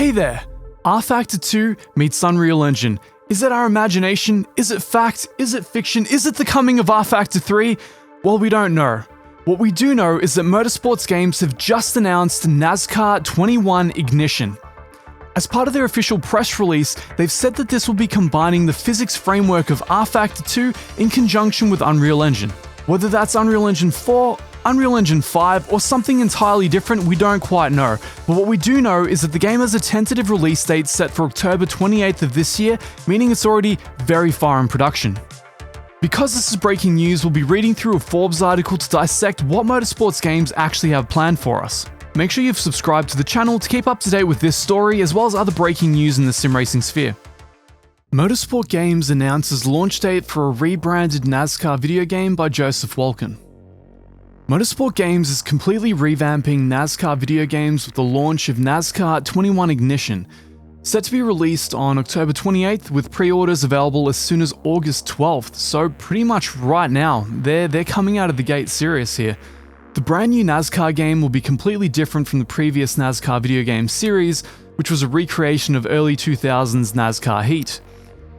Hey there! rFactor 2 meets Unreal Engine. Is it our imagination? Is it fact? Is it fiction? Is it the coming of rFactor 3? Well, we don't know. What we do know is that Motorsports Games have just announced NASCAR 21 Ignition. As part of their official press release, they've said that this will be combining the physics framework of rFactor 2 in conjunction with Unreal Engine. Whether that's Unreal Engine 4, Unreal Engine 5, or something entirely different, we don't quite know. But what we do know is that the game has a tentative release date set for October 28th of this year, meaning it's already very far in production. Because this is breaking news, we'll be reading through a Forbes article to dissect what Motorsports Games actually have planned for us. Make sure you've subscribed to the channel to keep up to date with this story, as well as other breaking news in the sim racing sphere. Motorsport Games announces launch date for a rebranded NASCAR video game by Joseph Walken. Motorsport Games is completely revamping NASCAR video games with the launch of NASCAR 21 Ignition, set to be released on October 28th with pre-orders available as soon as August 12th, so pretty much right now. They're coming out of the gate serious here. The brand new NASCAR game will be completely different from the previous NASCAR video game series, which was a recreation of early 2000s NASCAR Heat.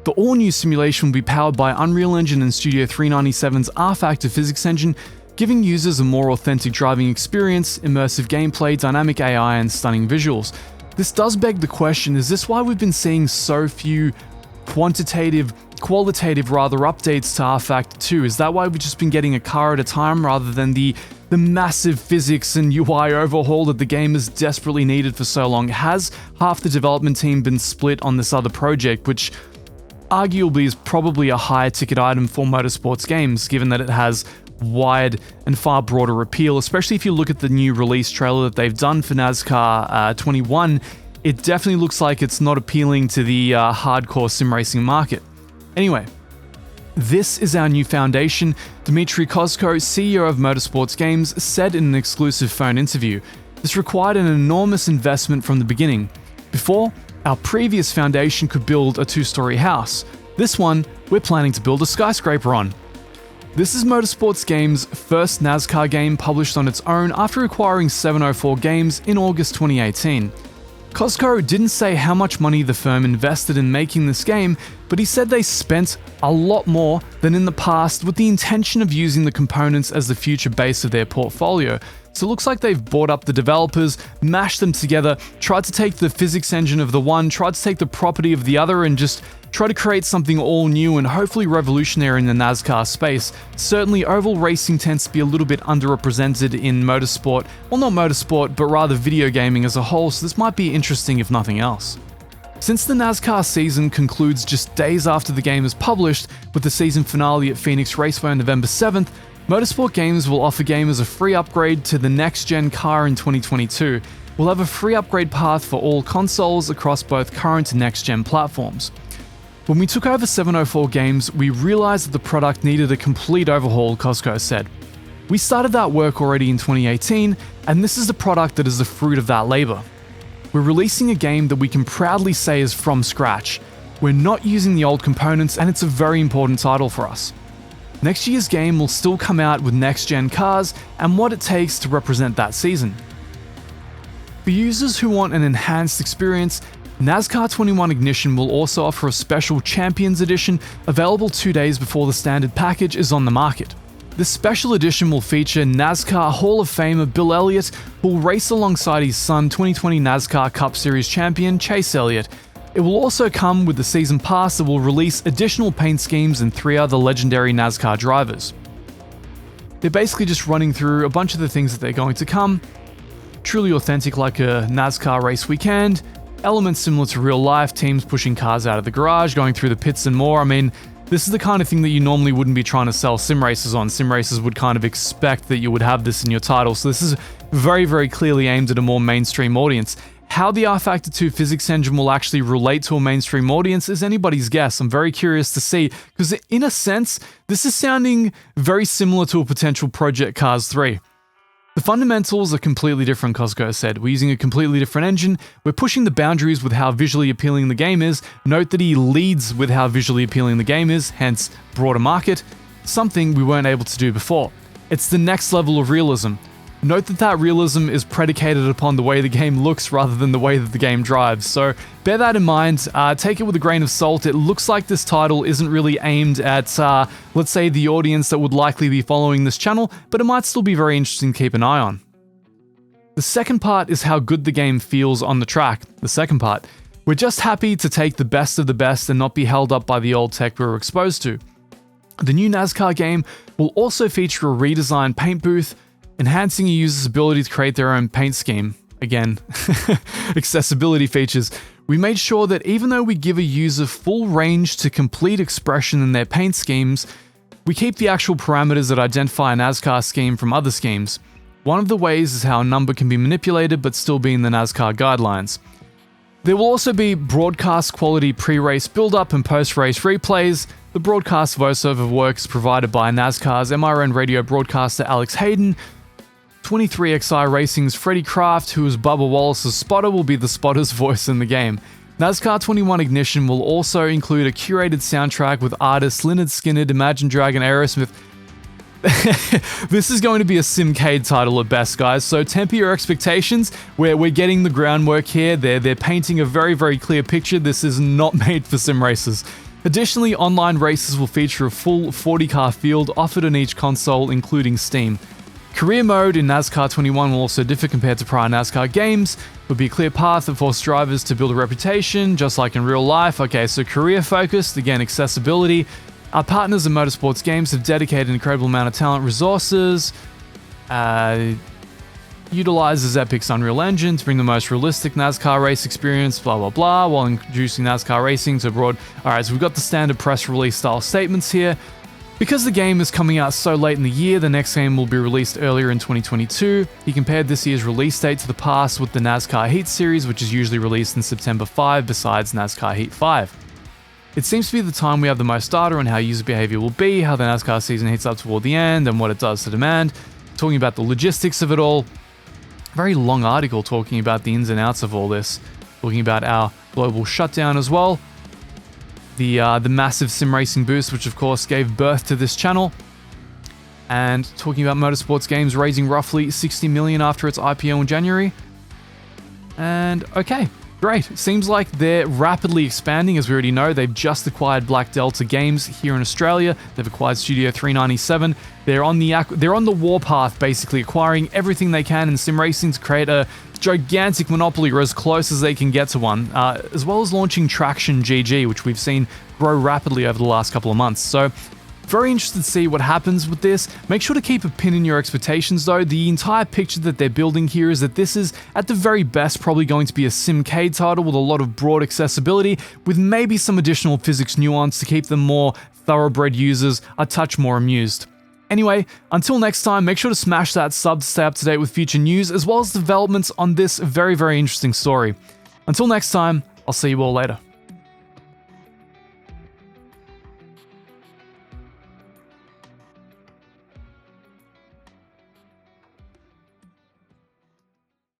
The all-new simulation will be powered by Unreal Engine and Studio 397's rFactor physics engine, giving users a more authentic driving experience, immersive gameplay, dynamic AI, and stunning visuals. This does beg the question, is this why we've been seeing so few qualitative updates to rFactor 2? Is that why we've just been getting a car at a time rather than the massive physics and UI overhaul that the game has desperately needed for so long? Has half the development team been split on this other project, which arguably is probably a higher ticket item for Motorsports Games, given that it has wide and far broader appeal, especially if you look at the new release trailer that they've done for NASCAR 21. It definitely looks like it's not appealing to the hardcore sim racing market. Anyway, this is our new foundation, Dmitry Kozko, CEO of Motorsports Games, said in an exclusive phone interview. This required an enormous investment from the beginning. Before, our previous foundation could build a two-story house. This one, we're planning to build a skyscraper on. This is Motorsports Games' first NASCAR game published on its own after acquiring 704 Games in August 2018. Kozko didn't say how much money the firm invested in making this game, but he said they spent a lot more than in the past with the intention of using the components as the future base of their portfolio. So it looks like they've bought up the developers, mashed them together, tried to take the physics engine of the one, tried to take the property of the other, and just try to create something all new and hopefully revolutionary in the NASCAR space. Certainly, oval racing tends to be a little bit underrepresented in motorsport. Well, not motorsport, but rather video gaming as a whole, so this might be interesting if nothing else. Since the NASCAR season concludes just days after the game is published, with the season finale at Phoenix Raceway on November 7th, Motorsport Games will offer gamers a free upgrade to the next-gen car in 2022. We'll have a free upgrade path for all consoles across both current and next-gen platforms. When we took over 704 Games, we realized that the product needed a complete overhaul, Kozko said. We started that work already in 2018, and this is the product that is the fruit of that labor. We're releasing a game that we can proudly say is from scratch. We're not using the old components, and it's a very important title for us. Next year's game will still come out with next-gen cars and what it takes to represent that season. For users who want an enhanced experience, NASCAR 21 Ignition will also offer a special Champions Edition available 2 days before the standard package is on the market. This special edition will feature NASCAR Hall of Famer Bill Elliott, who will race alongside his son, 2020 NASCAR Cup Series champion Chase Elliott. It will also come with the season pass that will release additional paint schemes and 3 other legendary NASCAR drivers. They're basically just running through a bunch of the things that they're going to come. Truly authentic like a NASCAR race weekend, elements similar to real life, teams pushing cars out of the garage, going through the pits and more. I mean, this is the kind of thing that you normally wouldn't be trying to sell sim races on. Sim races would kind of expect that you would have this in your title, so this is very, very clearly aimed at a more mainstream audience. How the rFactor 2 physics engine will actually relate to a mainstream audience is anybody's guess. I'm very curious to see, because in a sense, this is sounding very similar to a potential Project Cars 3. The fundamentals are completely different, Kozko said. We're using a completely different engine. We're pushing the boundaries with how visually appealing the game is. Note that he leads with how visually appealing the game is, hence broader market, something we weren't able to do before. It's the next level of realism. Note that realism is predicated upon the way the game looks rather than the way that the game drives, so bear that in mind, take it with a grain of salt. It looks like this title isn't really aimed at, let's say, the audience that would likely be following this channel, but it might still be very interesting to keep an eye on. The second part is how good the game feels on the track. The second part, we're just happy to take the best of the best and not be held up by the old tech we were exposed to. The new NASCAR game will also feature a redesigned paint booth, enhancing a user's ability to create their own paint scheme. Again, accessibility features. We made sure that even though we give a user full range to complete expression in their paint schemes, we keep the actual parameters that identify a NASCAR scheme from other schemes. One of the ways is how a number can be manipulated but still be in the NASCAR guidelines. There will also be broadcast quality pre-race build-up and post-race replays. The broadcast voiceover work is provided by NASCAR's MRN radio broadcaster Alex Hayden. 23XI Racing's Freddie Kraft, who is Bubba Wallace's spotter, will be the spotter's voice in the game. NASCAR 21 Ignition will also include a curated soundtrack with artists Lynyrd Skynyrd, Imagine Dragon, Aerosmith. This is going to be a Simcade title at best, guys, so temper your expectations. We're getting the groundwork here. They're painting a very, very clear picture. This is not made for sim races. Additionally, online races will feature a full 40-car field offered on each console, including Steam. Career mode in NASCAR 21 will also differ compared to prior NASCAR games. There will be a clear path that forces drivers to build a reputation, just like in real life. Okay, so career focused, again, accessibility. Our partners in motorsports games have dedicated an incredible amount of talent, resources, utilizes Epic's Unreal Engine to bring the most realistic NASCAR race experience, blah, blah, blah, while introducing NASCAR racing to abroad. Alright, so we've got the standard press release style statements here. Because the game is coming out so late in the year, the next game will be released earlier in 2022. He compared this year's release date to the past with the NASCAR Heat series, which is usually released in September 5, besides NASCAR Heat 5. It seems to be the time we have the most data on how user behavior will be, how the NASCAR season heats up toward the end, and what it does to demand. Talking about the logistics of it all. Very long article talking about the ins and outs of all this. Talking about our global shutdown as well. The massive sim racing boost, which of course gave birth to this channel. And talking about motorsports games raising roughly 60 million after its IPO in January. And okay. Great. Seems like they're rapidly expanding, as we already know. They've just acquired Black Delta Games here in Australia. They've acquired Studio 397. They're on the warpath, basically acquiring everything they can in sim racing to create a gigantic monopoly, or as close as they can get to one, as well as launching Traction GG, which we've seen grow rapidly over the last couple of months. So very interested to see what happens with this. Make sure to keep a pin in your expectations though. The entire picture that they're building here is that this is, at the very best, probably going to be a Simcade title with a lot of broad accessibility, with maybe some additional physics nuance to keep the more thoroughbred users a touch more amused. Anyway, until next time, make sure to smash that sub to stay up to date with future news, as well as developments on this very, very interesting story. Until next time, I'll see you all later.